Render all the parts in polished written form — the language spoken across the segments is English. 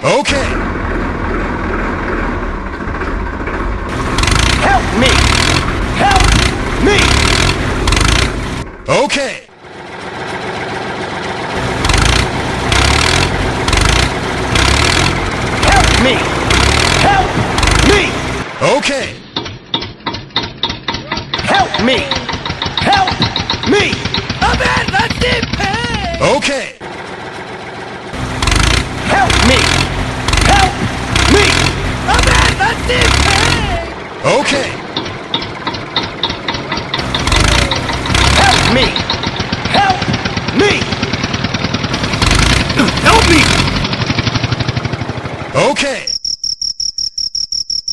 Okay. Help me! Help me! Okay. Help me! Help me! Okay. Help me! Help me! I'm in the deep end! Okay. Help me! Help me! I'm in the deep end! Okay. Help me! Help me! Help me! Okay.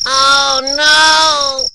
Oh no!